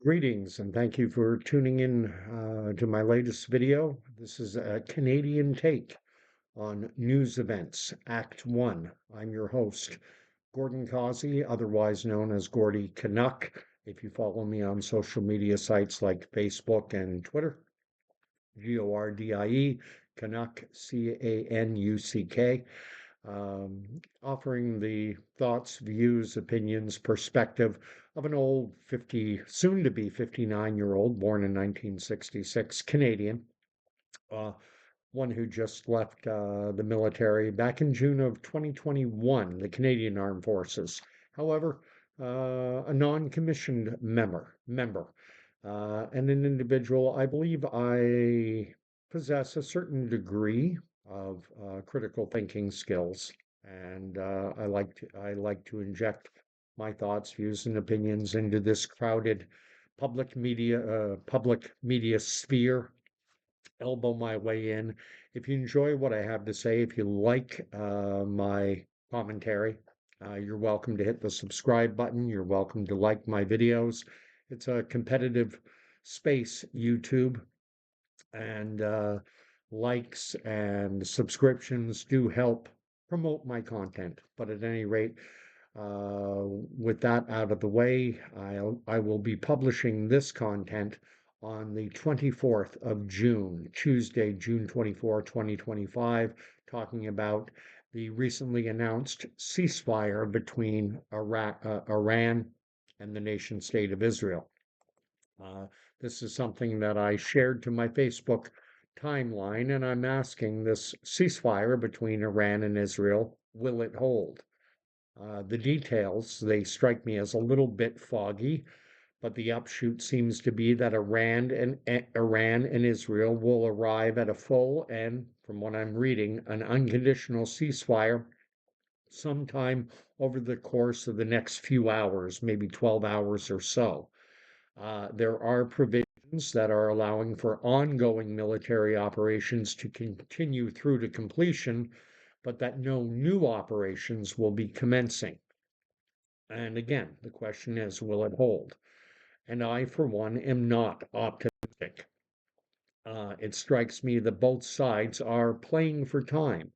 Greetings and thank you for tuning in to my latest video. This is a Canadian take on news events, Act 1. I'm your host, Gordon Causey, otherwise known as Gordy Canuck. If you follow me on social media sites like Facebook and Twitter, Gordie, Canuck, Canuck, offering the thoughts, views, opinions, perspective of an old 50, soon to be 59-year-old, born in 1966, Canadian, uh, one who just left the military back in June of 2021, the Canadian Armed Forces. However, a non-commissioned member, and an individual. I believe I possess a certain degree of critical thinking skills, and I like to inject my thoughts, views, and opinions into this crowded public media sphere, elbow my way in. If you enjoy what I have to say, if you like my commentary, you're welcome to hit the subscribe button. You're welcome to like my videos. It's a competitive space, YouTube, and likes and subscriptions do help promote my content. But at any rate, with that out of the way, I will be publishing this content on the 24th of June, Tuesday, June 24, 2025, talking about the recently announced ceasefire between Iran and the nation state of Israel. Uh, this is something that I shared to my Facebook timeline, and I'm asking, this ceasefire between Iran and Israel, will it hold? The details, they strike me as a little bit foggy, but the upshot seems to be that Iran and Israel will arrive at a full and, from what I'm reading, an unconditional ceasefire sometime over the course of the next few hours, maybe 12 hours or so. There are provisions that are allowing for ongoing military operations to continue through to completion, but that no new operations will be commencing. And again, the question is, will it hold? And I, for one, am not optimistic. It strikes me that both sides are playing for time.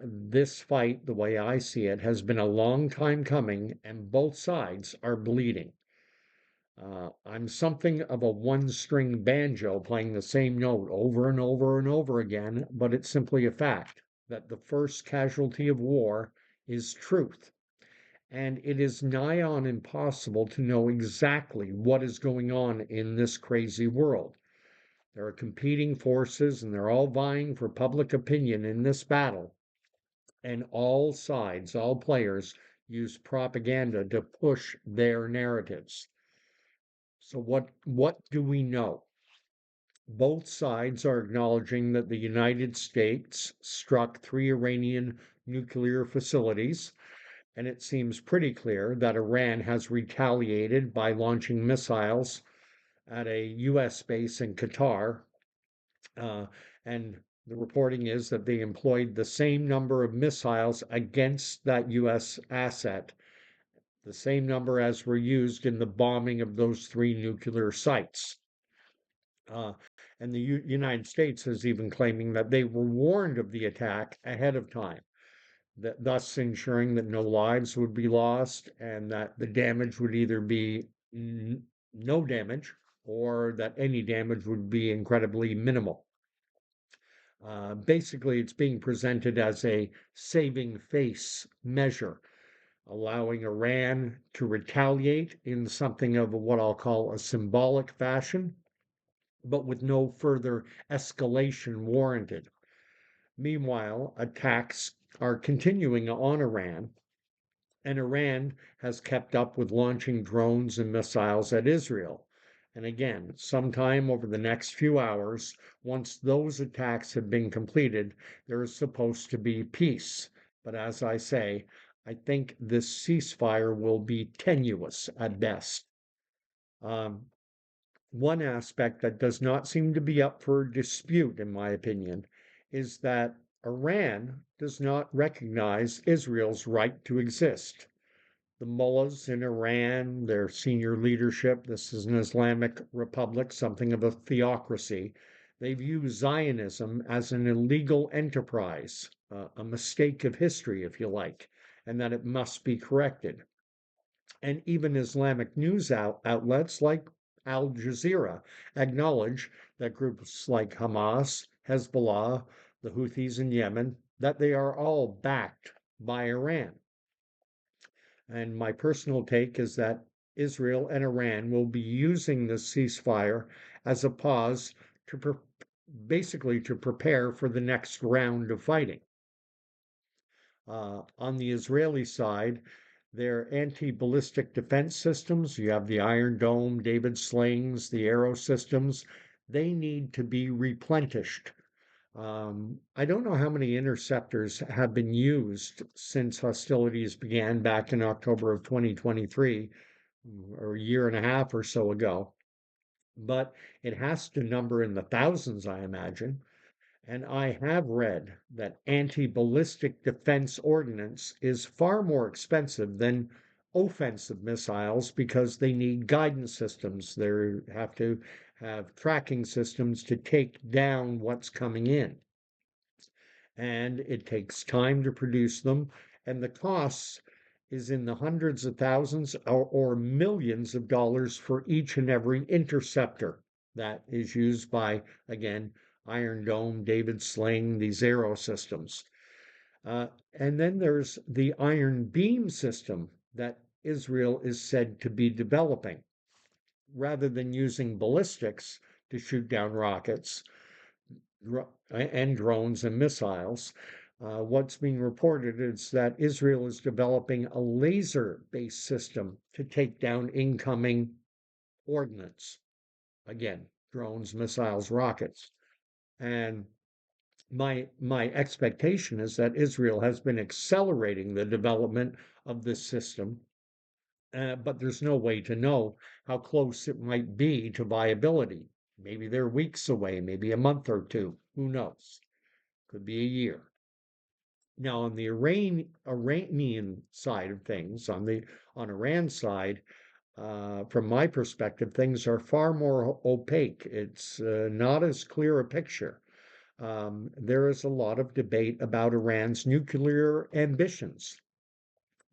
This fight, the way I see it, has been a long time coming, and both sides are bleeding. I'm something of a one-string banjo playing the same note over and over and over again, but it's simply a fact that the first casualty of war is truth. And it is nigh on impossible to know exactly what is going on in this crazy world. There are competing forces, and they're all vying for public opinion in this battle. And all sides, all players, use propaganda to push their narratives. So what do we know? Both sides are acknowledging that the United States struck three Iranian nuclear facilities, and it seems pretty clear that Iran has retaliated by launching missiles at a U.S. base in Qatar. Uh, and the reporting is that they employed the same number of missiles against that U.S. asset, the same number as were used in the bombing of those three nuclear sites. Uh, and the United States is even claiming that they were warned of the attack ahead of time, thus ensuring that no lives would be lost and that the damage would either be no damage or that any damage would be incredibly minimal. Basically, it's being presented as a saving face measure, allowing Iran to retaliate in something of what I'll call a symbolic fashion, but with no further escalation warranted. Meanwhile, attacks are continuing on Iran, and Iran has kept up with launching drones and missiles at Israel. And again, sometime over the next few hours, once those attacks have been completed, there is supposed to be peace. But as I say, I think this ceasefire will be tenuous at best. Um, One aspect that does not seem to be up for dispute, in my opinion, is that Iran does not recognize Israel's right to exist. the mullahs in Iran, their senior leadership, this is an Islamic republic, something of a theocracy. They view Zionism as an illegal enterprise, a mistake of history, if you like, and that it must be corrected. And even Islamic news outlets like Al Jazeera acknowledge that groups like Hamas, Hezbollah, the Houthis in Yemen, that they are all backed by Iran. And my personal take is that Israel and Iran will be using this ceasefire as a pause to basically to prepare for the next round of fighting. On the Israeli side, their anti-ballistic defense systems, you have the Iron Dome, David slings, the arrow systems, they need to be replenished. I don't know how many interceptors have been used since hostilities began back in October of 2023, or a year and a half or so ago, but it has to number in the thousands, I imagine. And I have read that anti-ballistic defense ordnance is far more expensive than offensive missiles because they need guidance systems. They have to have tracking systems to take down what's coming in. And it takes time to produce them, and the costs is in the hundreds of thousands or millions of dollars for each and every interceptor that is used by, again, Iron Dome, David Sling, these arrow systems. And then there's the Iron Beam system that Israel is said to be developing. Rather than using ballistics to shoot down rockets, and drones and missiles. What's being reported is that Israel is developing a laser based system to take down incoming ordnance. Again, drones, missiles, rockets. And my expectation is that Israel has been accelerating the development of this system, but there's no way to know how close it might be to viability. Maybe they're weeks away, maybe a month or two. Who knows? Could be a year. Now, on the Iranian side of things, on Iran's side, from my perspective, things are far more opaque. It's not as clear a picture. There is a lot of debate about Iran's nuclear ambitions.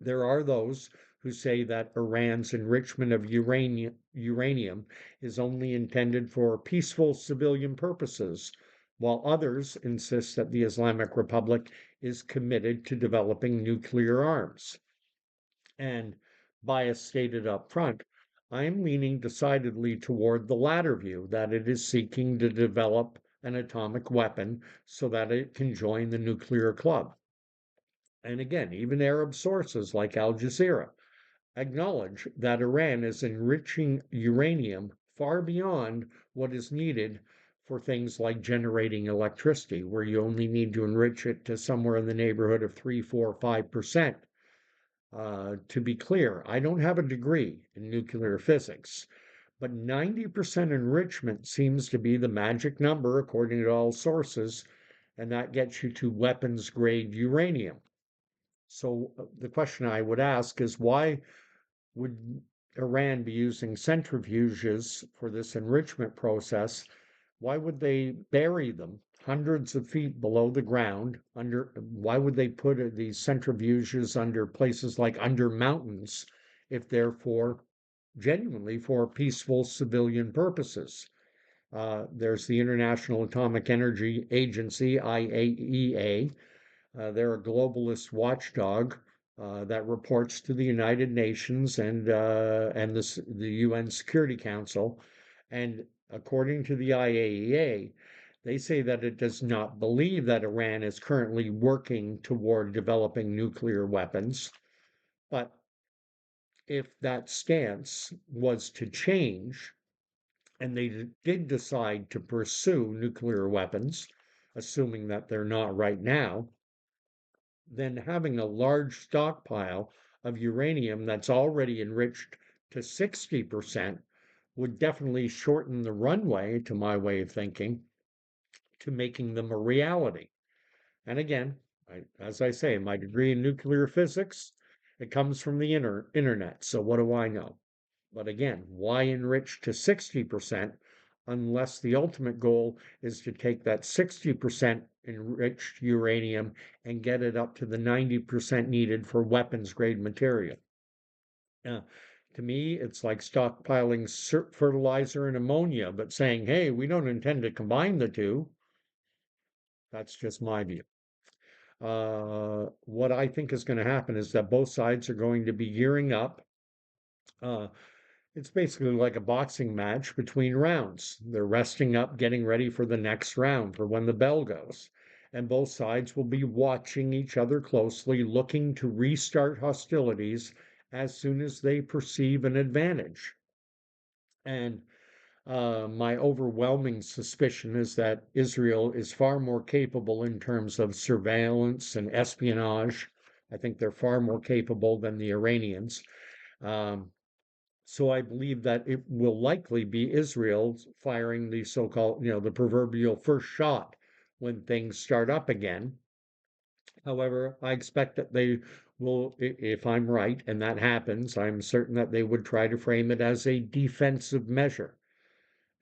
There are those who say that Iran's enrichment of uranium is only intended for peaceful civilian purposes, while others insist that the Islamic Republic is committed to developing nuclear arms. And bias stated up front, I'm leaning decidedly toward the latter view, that it is seeking to develop an atomic weapon so that it can join the nuclear club. And again, even Arab sources like Al Jazeera acknowledge that Iran is enriching uranium far beyond what is needed for things like generating electricity, where you only need to enrich it to somewhere in the neighborhood of 3, 4, 5%. To be clear, I don't have a degree in nuclear physics, but 90% enrichment seems to be the magic number according to all sources, and that gets you to weapons grade uranium. So the question I would ask is why would Iran be using centrifuges for this enrichment process? Why would they bury them hundreds of feet below the ground under, why would they put these centrifuges under places like under mountains if they're for genuinely for peaceful civilian purposes? There's the International Atomic Energy Agency, IAEA. They're a globalist watchdog that reports to the United Nations and the UN Security Council. And according to the IAEA, they say that it does not believe that Iran is currently working toward developing nuclear weapons. But if that stance was to change, and they did decide to pursue nuclear weapons, assuming that they're not right now, then having a large stockpile of uranium that's already enriched to 60% would definitely shorten the runway, to my way of thinking, to making them a reality. And again, as I say, my degree in nuclear physics It comes from the internet. So what do I know? But again, why enrich to 60% unless the ultimate goal is to take that 60% enriched uranium and get it up to the 90% needed for weapons grade material? Uh, to me, it's like stockpiling fertilizer and ammonia, but saying, hey, we don't intend to combine the two. That's just my view. What I think is going to happen is that both sides are going to be gearing up. Uh, it's basically like a boxing match between rounds. They're resting up, getting ready for the next round for when the bell goes. And both sides will be watching each other closely, looking to restart hostilities as soon as they perceive an advantage. And my overwhelming suspicion is that Israel is far more capable in terms of surveillance and espionage. I think they're far more capable than the Iranians. Um, so I believe that it will likely be Israel firing the so-called, the proverbial first shot when things start up again. However, I expect that they will, if I'm right and that happens, I'm certain that they would try to frame it as a defensive measure.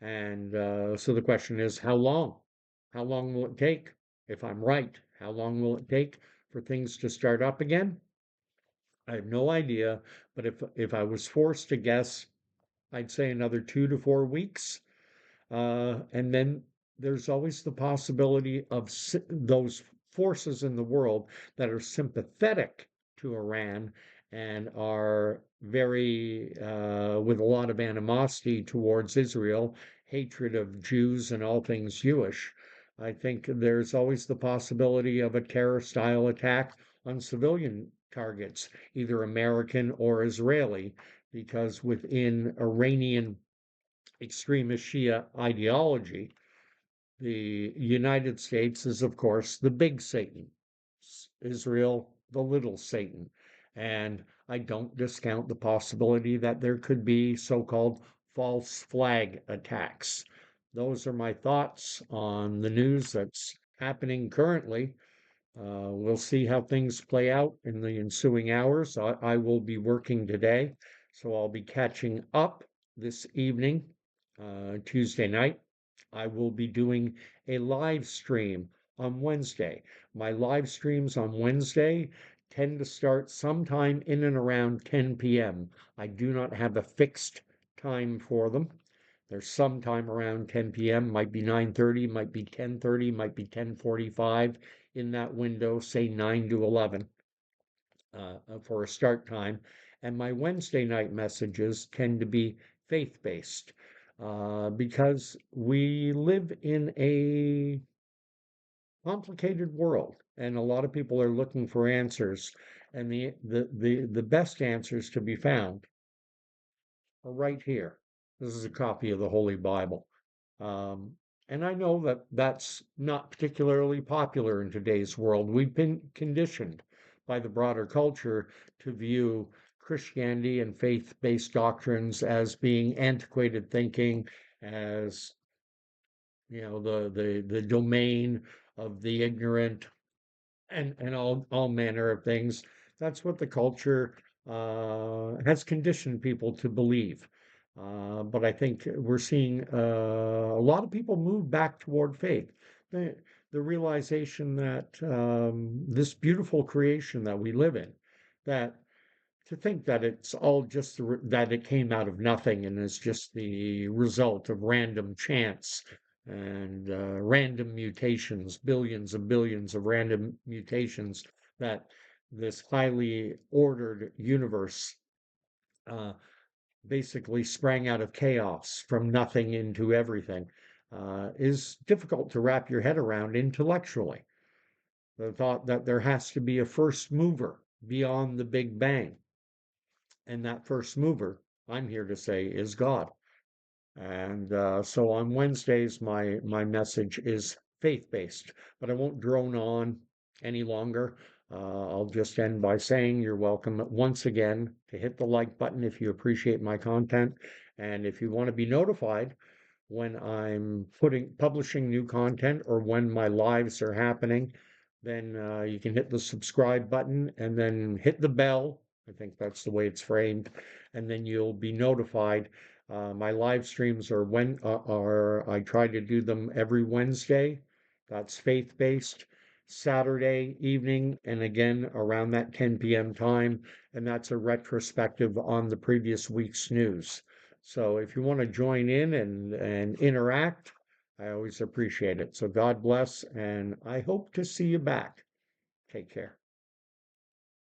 And so the question is, how long? How long will it take? If I'm right, how long will it take for things to start up again? I have no idea, but if I was forced to guess, I'd say another 2 to 4 weeks. And then there's always the possibility of those forces in the world that are sympathetic to Iran and are very, with a lot of animosity towards Israel, hatred of Jews and all things Jewish. I think there's always the possibility of a terror style attack on civilian targets, either American or Israeli, because within Iranian extremist Shia ideology, the United States is, of course, the big Satan, Israel, the little Satan. And I don't discount the possibility that there could be so called false flag attacks. Those are my thoughts on the news that's happening currently. We'll see how things play out in the ensuing hours. I will be working today, so I'll be catching up this evening, Tuesday night. I will be doing a live stream on Wednesday. My live streams on Wednesday tend to start sometime in and around 10 p.m. I do not have a fixed time for them. There's some time around 10 p.m., might be 9:30, might be 10:30, might be 10:45 in that window, say 9 to 11 for a start time. And my Wednesday night messages tend to be faith-based because we live in a complicated world and a lot of people are looking for answers. And the best answers to be found are right here. This is a copy of the Holy Bible. Um, and I know that that's not particularly popular in today's world. We've been conditioned by the broader culture to view Christianity and faith-based doctrines as being antiquated thinking, as the domain of the ignorant, and all manner of things. That's what the culture has conditioned people to believe. But I think we're seeing a lot of people move back toward faith. The, the realization that this beautiful creation that we live in, that to think that it's all just that it came out of nothing and is just the result of random chance and random mutations, billions and billions of random mutations, that this highly ordered universe uh, basically sprang out of chaos from nothing into everything, is difficult to wrap your head around intellectually. The thought that there has to be a first mover beyond the Big Bang, and that first mover, I'm here to say, is God. And so on Wednesdays, my message is faith-based, but I won't drone on any longer. I'll just end by saying you're welcome once again to hit the like button if you appreciate my content. And if you want to be notified when I'm publishing new content or when my lives are happening, then you can hit the subscribe button and then hit the bell I think that's the way it's framed. And then you'll be notified. My live streams I try to do them every Wednesday. That's faith-based. Saturday evening, and again around that 10 p.m. time, and that's a retrospective on the previous week's news. So if you want to join in and interact, I always appreciate it. So God bless, and I hope to see you back. Take care.